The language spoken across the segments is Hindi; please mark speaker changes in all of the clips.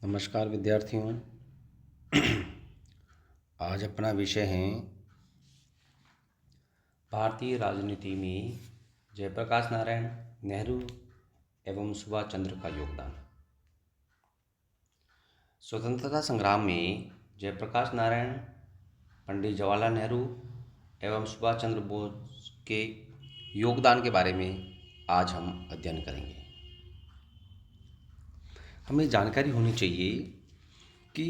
Speaker 1: नमस्कार विद्यार्थियों। आज अपना विषय है भारतीय राजनीति में जयप्रकाश नारायण नेहरू एवं सुभाष चंद्र का योगदान। स्वतंत्रता संग्राम में जयप्रकाश नारायण, पंडित जवाहरलाल नेहरू एवं सुभाष चंद्र बोस के योगदान के बारे में आज हम अध्ययन करेंगे। हमें जानकारी होनी चाहिए कि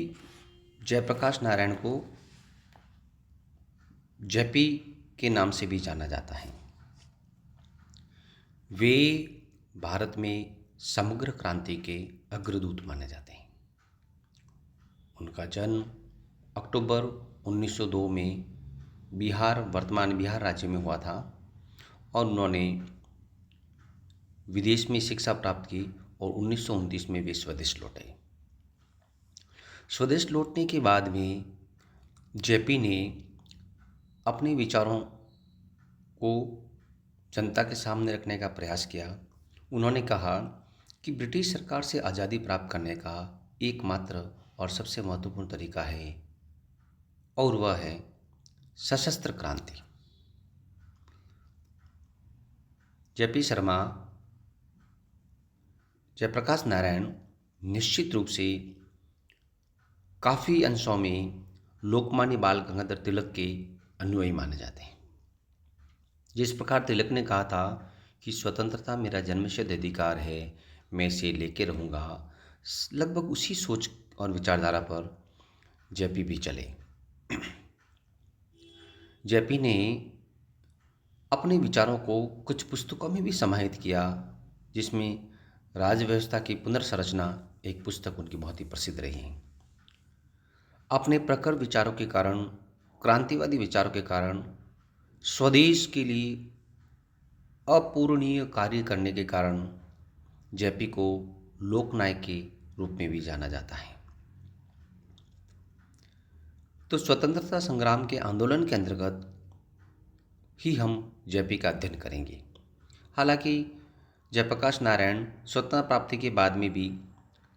Speaker 1: जयप्रकाश नारायण को जेपी के नाम से भी जाना जाता है। वे भारत में समग्र क्रांति के अग्रदूत माने जाते हैं। उनका जन्म अक्टूबर 1902 में वर्तमान बिहार राज्य में हुआ था और उन्होंने विदेश में शिक्षा प्राप्त की और 1929 में वे स्वदेश लौटे। स्वदेश लौटने के बाद में जेपी ने अपने विचारों को जनता के सामने रखने का प्रयास किया। उन्होंने कहा कि ब्रिटिश सरकार से आज़ादी प्राप्त करने का एकमात्र और सबसे महत्वपूर्ण तरीका है और वह है सशस्त्र क्रांति। जेपी शर्मा जयप्रकाश नारायण निश्चित रूप से काफ़ी अंशों में लोकमान्य बाल गंगाधर तिलक के अनुयायी माने जाते हैं। जिस प्रकार तिलक ने कहा था कि स्वतंत्रता मेरा जन्मसिद्ध अधिकार है, मैं इसे लेके रहूँगा, लगभग उसी सोच और विचारधारा पर जेपी भी चले। जेपी ने अपने विचारों को कुछ पुस्तकों में भी समाहित किया, जिसमें राज्य व्यवस्था की पुनर्संरचना एक पुस्तक उनकी बहुत ही प्रसिद्ध रही है। अपने प्रखर विचारों के कारण, क्रांतिवादी विचारों के कारण, स्वदेश के लिए अपूरणीय कार्य करने के कारण जेपी को लोकनायक के रूप में भी जाना जाता है। तो स्वतंत्रता संग्राम के आंदोलन के अंतर्गत ही हम जेपी का अध्ययन करेंगे। हालांकि जयप्रकाश नारायण स्वतंत्रता प्राप्ति के बाद में भी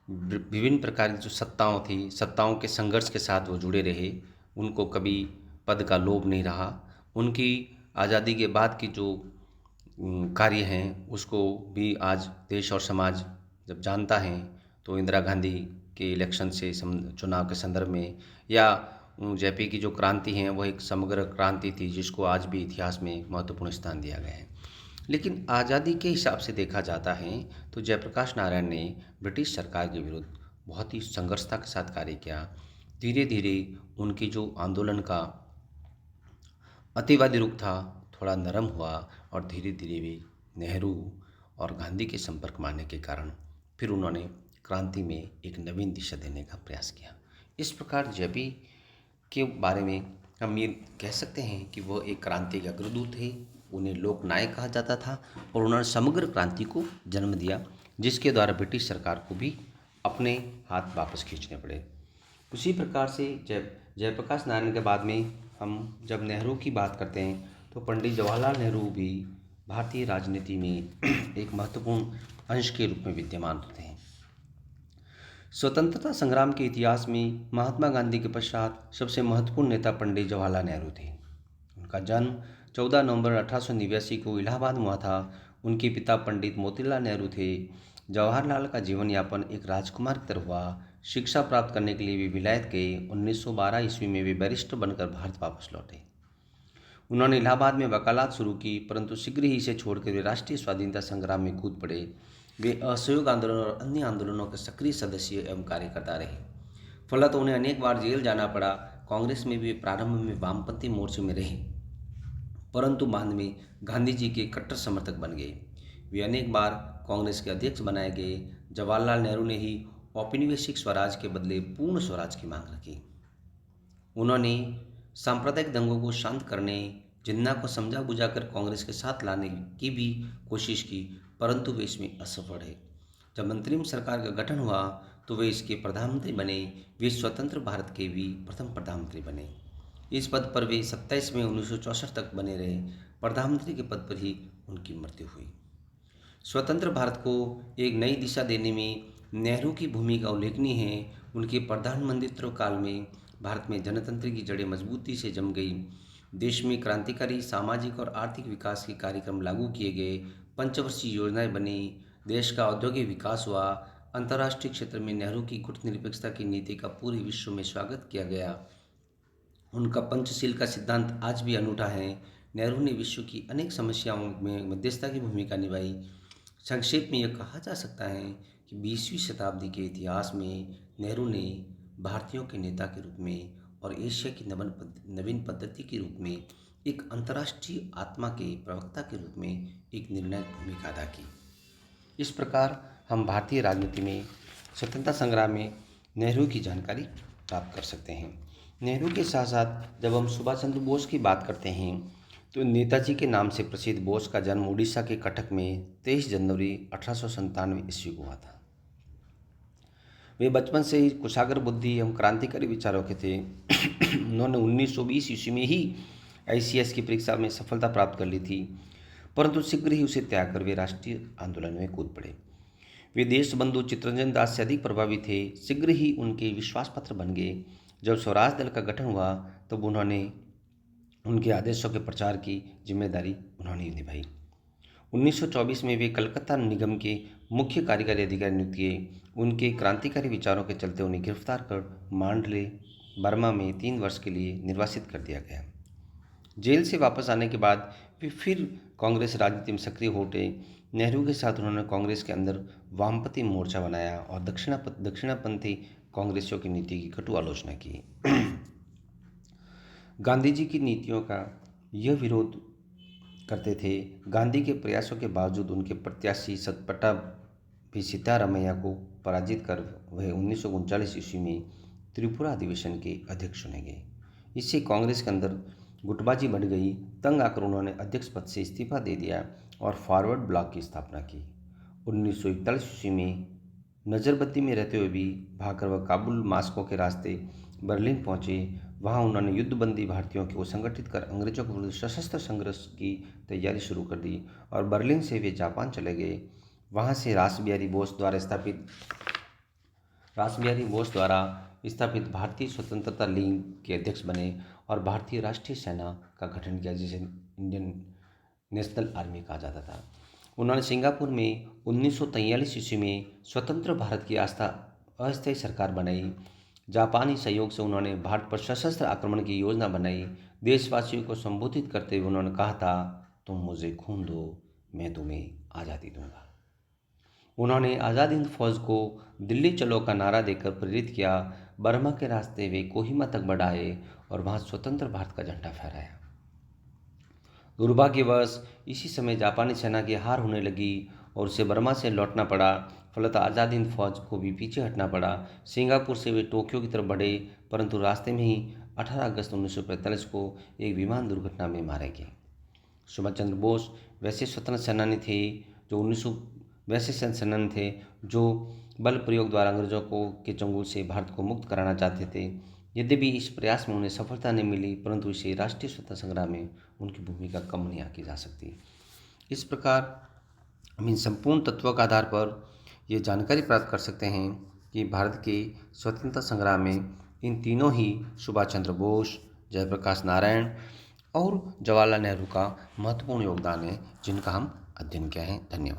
Speaker 1: विभिन्न प्रकार की जो सत्ताओं थी, सत्ताओं के संघर्ष के साथ वो जुड़े रहे। उनको कभी पद का लोभ नहीं रहा। उनकी आज़ादी के बाद की जो कार्य हैं उसको भी आज देश और समाज जब जानता है, तो इंदिरा गांधी के इलेक्शन से चुनाव के संदर्भ में या जेपी की जो क्रांति है वह एक समग्र क्रांति थी, जिसको आज भी इतिहास में महत्वपूर्ण स्थान दिया गया है। लेकिन आज़ादी के हिसाब से देखा जाता है तो जयप्रकाश नारायण ने ब्रिटिश सरकार के विरुद्ध बहुत ही संघर्षता के साथ कार्य किया। धीरे धीरे उनकी जो आंदोलन का अतिवादी रुख था थोड़ा नरम हुआ और धीरे धीरे वे नेहरू और गांधी के संपर्क में आने के कारण फिर उन्होंने क्रांति में एक नवीन दिशा देने का प्रयास किया। इस प्रकार जेपी के बारे में हम ये कह सकते हैं कि वह एक क्रांति के अग्रदूत थे। उन्हें लोकनायक कहा जाता था और उन्होंने समग्र क्रांति को जन्म दिया, जिसके द्वारा ब्रिटिश सरकार को भी अपने हाथ वापस खींचने पड़े। उसी प्रकार से जयप्रकाश नारायण के बाद में हम जब नेहरू की बात करते हैं तो पंडित जवाहरलाल नेहरू भी भारतीय राजनीति में एक महत्वपूर्ण अंश के रूप में विद्यमान होते हैं। स्वतंत्रता संग्राम के इतिहास में महात्मा गांधी के पश्चात सबसे महत्वपूर्ण नेता पंडित जवाहरलाल नेहरू थे। उनका जन्म 14 नवंबर 1889 को इलाहाबाद में हुआ था। उनके पिता पंडित मोतीलाल नेहरू थे। जवाहरलाल का जीवन यापन एक राजकुमार की तरह हुआ। शिक्षा प्राप्त करने के लिए वे विलायत गए। 1912 ईस्वी में वे बैरिस्टर बनकर भारत वापस लौटे। उन्होंने इलाहाबाद में वकालत शुरू की, परंतु शीघ्र ही इसे छोड़कर वे राष्ट्रीय स्वाधीनता संग्राम में कूद पड़े। वे असहयोग आंदोलन और अन्य आंदोलनों के सक्रिय सदस्य एवं कार्यकर्ता रहे। फलतः उन्हें अनेक बार जेल जाना पड़ा। कांग्रेस में भी प्रारंभ में वामपंथी मोर्चे में रहे, परंतु बाद में गांधी जी के कट्टर समर्थक बन गए। वे अनेक बार कांग्रेस के अध्यक्ष बनाए गए। जवाहरलाल नेहरू ने ही औपनिवेशिक स्वराज के बदले पूर्ण स्वराज की मांग रखी। उन्होंने सांप्रदायिक दंगों को शांत करने, जिन्ना को समझा बुझाकर कांग्रेस के साथ लाने की भी कोशिश की, परंतु वे इसमें असफल रहे। जब अंतरिम सरकार का गठन हुआ तो वे इसके प्रधानमंत्री बने। वे स्वतंत्र भारत के भी प्रथम प्रधानमंत्री बने। इस पद पर वे 27 मई 1964 तक बने रहे। प्रधानमंत्री के पद पर ही उनकी मृत्यु हुई। स्वतंत्र भारत को एक नई दिशा देने में नेहरू की भूमिका उल्लेखनीय है। उनके प्रधानमंत्रित्व काल में भारत में जनतंत्र की जड़ें मजबूती से जम गई। देश में क्रांतिकारी सामाजिक और आर्थिक विकास के कार्यक्रम लागू किए गए, पंचवर्षीय योजनाएं बनी, देश का औद्योगिक विकास हुआ। अंतर्राष्ट्रीय क्षेत्र में नेहरू की गुटनिरपेक्षता की नीति का पूरे विश्व में स्वागत किया गया। उनका पंचशील का सिद्धांत आज भी अनूठा है। नेहरू ने विश्व की अनेक समस्याओं में मध्यस्थता की भूमिका निभाई। संक्षेप में यह कहा जा सकता है कि 20वीं शताब्दी के इतिहास में नेहरू ने भारतीयों के नेता के रूप में और एशिया की नवीन पद्धति के रूप में एक अंतर्राष्ट्रीय आत्मा के प्रवक्ता के रूप में एक निर्णायक भूमिका अदा की। इस प्रकार हम भारतीय राजनीति में स्वतंत्रता संग्राम में नेहरू की जानकारी प्राप्त कर सकते हैं। नेहरू के साथ साथ जब हम सुभाष चंद्र बोस की बात करते हैं तो नेताजी के नाम से प्रसिद्ध बोस का जन्म उड़ीसा के कटक में 23 जनवरी 1897 ईस्वी को हुआ था। वे बचपन से ही कुशाग्र बुद्धि एवं क्रांतिकारी विचारों के थे। उन्होंने 1920 ईस्वी में ही ICS की परीक्षा में सफलता प्राप्त कर ली थी, परंतु शीघ्र ही उसे त्याग कर वे राष्ट्रीय आंदोलन में कूद पड़े। वे देशबंधु चित्तरंजन दास से अधिक प्रभावित थे। शीघ्र ही उनके विश्वास पत्र बन गए। जब स्वराज दल का गठन हुआ तब उन्होंने उनके आदेशों के प्रचार की जिम्मेदारी उन्होंने निभाई। 1924 में वे कलकत्ता निगम के मुख्य कार्यकारी अधिकारी नियुक्त किए। उनके क्रांतिकारी विचारों के चलते उन्हें गिरफ्तार कर मांडले, बर्मा में 3 वर्ष के लिए निर्वासित कर दिया गया। जेल से वापस आने के बाद वे फिर कांग्रेस राजनीति में सक्रिय हो उठे। नेहरू के साथ उन्होंने कांग्रेस के अंदर वामपंथी मोर्चा बनाया और दक्षिणापंथी कांग्रेसियों की नीति की कटु आलोचना की। गांधी जी की नीतियों का यह विरोध करते थे। गांधी के प्रयासों के बावजूद उनके प्रत्याशी सतपटा सीतारामैया को पराजित कर वह 1939 ईस्वी में त्रिपुरा अधिवेशन के अध्यक्ष चुने गए। इससे कांग्रेस के अंदर गुटबाजी बढ़ गई। तंग आकर उन्होंने अध्यक्ष पद से इस्तीफा दे दिया और फॉरवर्ड ब्लॉक की स्थापना की। 1941 ईस्वी में नजरबंदी में रहते हुए भी भागकर वह काबुल, मास्को के रास्ते बर्लिन पहुंचे। वहां उन्होंने युद्धबंदी भारतीयों को संगठित कर अंग्रेजों के विरुद्ध सशस्त्र संघर्ष की तैयारी शुरू कर दी और बर्लिन से वे जापान चले गए। वहां से रासबिहारी बोस द्वारा स्थापित भारतीय स्वतंत्रता लीग के अध्यक्ष बने और भारतीय राष्ट्रीय सेना का गठन किया, जिसे इंडियन नेशनल आर्मी कहा जाता था। उन्होंने सिंगापुर में 1943 ईस्वी में स्वतंत्र भारत की अस्थायी सरकार बनाई। जापानी सहयोग से उन्होंने भारत पर सशस्त्र आक्रमण की योजना बनाई। देशवासियों को संबोधित करते हुए उन्होंने कहा था, तुम मुझे खून दो, मैं तुम्हें आज़ादी दूंगा। उन्होंने आज़ाद हिंद फौज को दिल्ली चलो का नारा देकर प्रेरित किया। बर्मा के रास्ते वे कोहिमा तक बढ़ाए और वहां स्वतंत्र भारत का झंडा फहराया। दुर्भाग्यवश इसी समय जापानी सेना की हार होने लगी और उसे बर्मा से लौटना पड़ा। फलतः आज़ाद हिंद फौज को भी पीछे हटना पड़ा। सिंगापुर से वे टोक्यो की तरफ बढ़े, परंतु रास्ते में ही 18 अगस्त 1945 को एक विमान दुर्घटना में मारे गए। सुभाष चंद्र बोस वैसे स्वतंत्र सेनानी थे जो बल प्रयोग द्वारा अंग्रेजों के चंगुल से भारत को मुक्त कराना चाहते थे। यद्यपि इस प्रयास में उन्हें सफलता नहीं मिली, परंतु इसे राष्ट्रीय स्वतंत्रता संग्राम में उनकी भूमिका कम नहीं आंकी जा सकती। इस प्रकार हम इन संपूर्ण तत्वों के आधार पर ये जानकारी प्राप्त कर सकते हैं कि भारत के स्वतंत्रता संग्राम में इन तीनों ही सुभाष चंद्र बोस, जयप्रकाश नारायण और जवाहरलाल नेहरू का महत्वपूर्ण योगदान है, जिनका हम अध्ययन किया है। धन्यवाद।